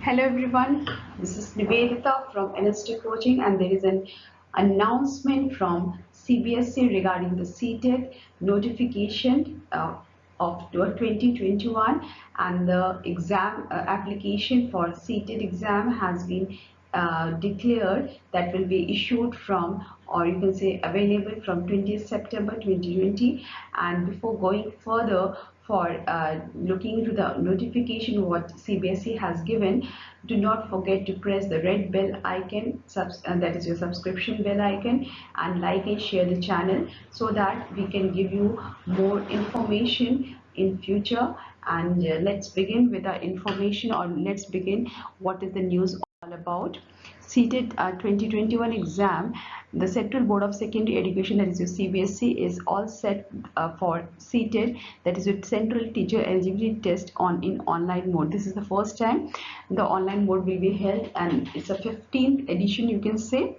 Hello everyone, this is Nivedita from NST Coaching, and there is an announcement from CBSE regarding the CTET notification of 2021, and the exam application for CTET exam has been declared, that will be issued from, or you can say available from 20th September 2020. And before going further, for looking into the notification what CBSE has given, do not forget to press the red bell icon, that is your subscription bell icon, and like and share the channel so that we can give you more information in future. And let's begin with our information, or let's begin what is the news all about. CTET 2021 exam, the Central Board of Secondary Education, that is your CBSE, is all set for CTET, that is your Central Teacher Eligibility Test in online mode. This is the first time the online mode will be held, and it's a 15th edition, you can say,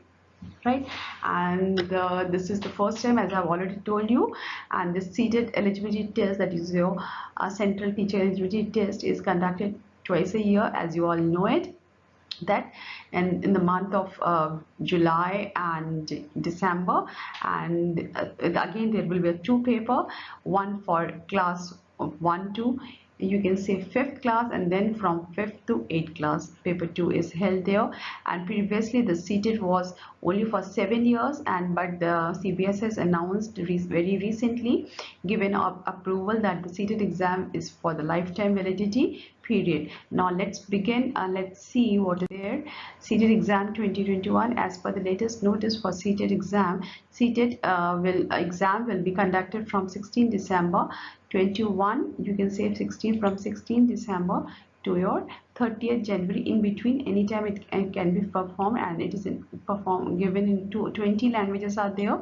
right? And this is the first time, as I've already told you. And the CTET eligibility test, that is your Central Teacher Eligibility Test, is conducted twice a year, as you all know it, that and in the month of July and December. And again there will be a two paper, one for class of 1 to, you can say, 5th class, and then from 5th to 8th class paper 2 is held there. And previously the CTET was only for 7 years, and but the CBS has announced very recently given approval that the CTET exam is for the lifetime validity period. Now let's begin. Let's see what is there. CTET exam 2021, as per the latest notice for CTET exam, CTET exam will be conducted from 16 December 21, you can say 16, from 16 December to your 30th January. In between, anytime it can be performed, and it is given in 20 languages are there.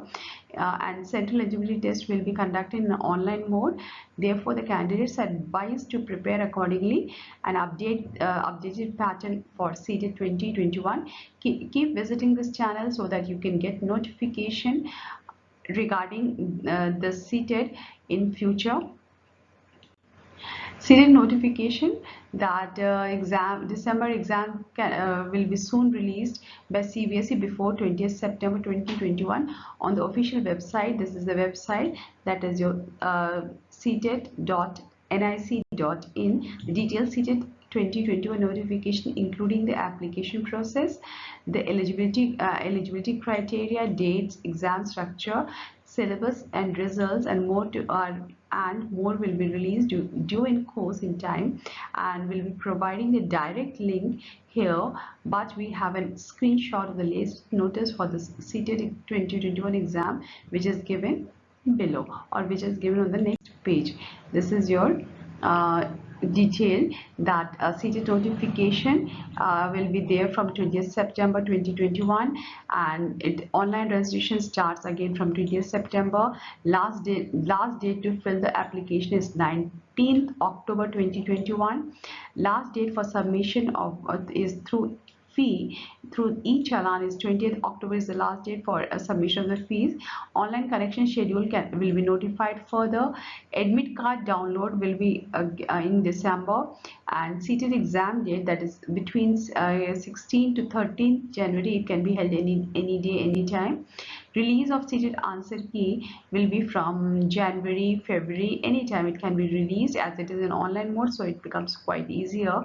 And central eligibility test will be conducted in online mode. Therefore, the candidates are advised to prepare accordingly and updated pattern for CTET 2021. Keep visiting this channel so that you can get notification regarding the CTET in future. CTET notification that December exam will be soon released by CBSE before 20th September 2021 on the official website. This is the website, that is your ctet.nic.in. The detailed CTET 2021 notification, including the application process, the eligibility criteria, dates, exam structure, syllabus and results, and more will be released due in course in time, and will be providing the direct link here. But we have a screenshot of the latest notice for the CTET 2021 exam, which is given below, or which is given on the next page. This is your detail that CTET notification will be there from 20th September 2021, and online registration starts again from 20th September. Last date to fill the application is 19th October 2021. Last date for submission of is through e-challan is 20th October is the last date for submission of the fees. Online correction schedule will be notified further. Admit card download will be in December, and CTET exam date, that is between 16 to 13 January. It can be held any day, any time. Release of CTET answer key will be from January, February, anytime it can be released, as it is in online mode, so it becomes quite easier,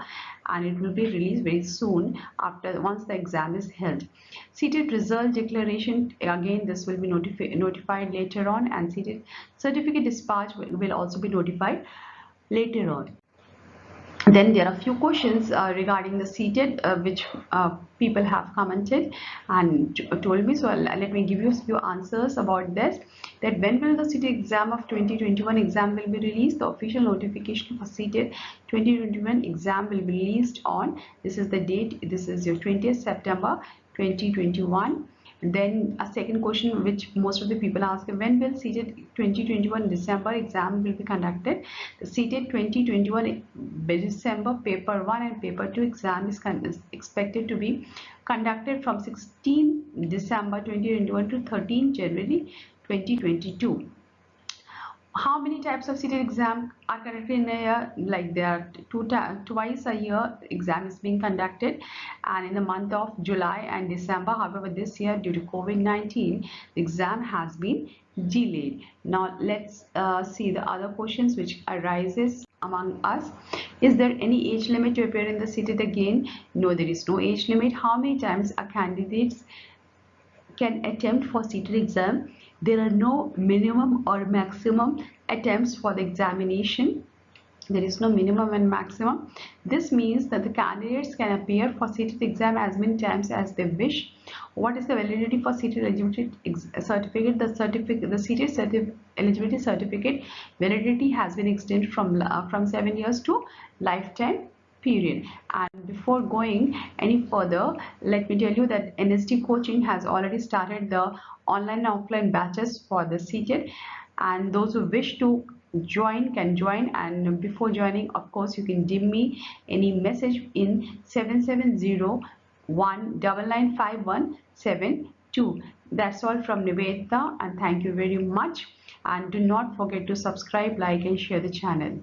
and it will be released very soon after once the exam is held. CTET result declaration, again this will be notified later on, and CTET certificate dispatch will also be notified later on. Then there are a few questions regarding the CTET which people have commented and told me, so let me give you a few answers about this. That when will the CTET exam of 2021 exam will be released? The official notification for CTET 2021 exam will be released on, this is the date, this is your 20th September 2021. Then a second question which most of the people ask, when will CTET 2021 December exam will be conducted? The CTET 2021 December paper 1 and paper 2 exam is expected to be conducted from 16 December 2021 to 13 January 2022. How many types of CETET exam are conducted in a year? Like there are twice a year exam is being conducted, and in the month of July and December. However, this year due to COVID-19, the exam has been delayed. Now let's see the other questions which arises among us. Is there any age limit to appear in the CETET again? No, there is no age limit. How many times a candidate can attempt for CETET exam? There are no minimum or maximum attempts for the examination. There is no minimum and maximum. This means that the candidates can appear for CETET exam as many times as they wish. What is the validity for CETET eligibility certificate? The CETET eligibility certificate validity has been extended from 7 years to lifetime period. And before going any further, let me tell you that NST Coaching has already started the online and offline batches for the CETET, and those who wish to join can join. And before joining, of course, you can DM me any message in 7701995172. That's all from Nivedita, and thank you very much. And do not forget to subscribe, like, and share the channel.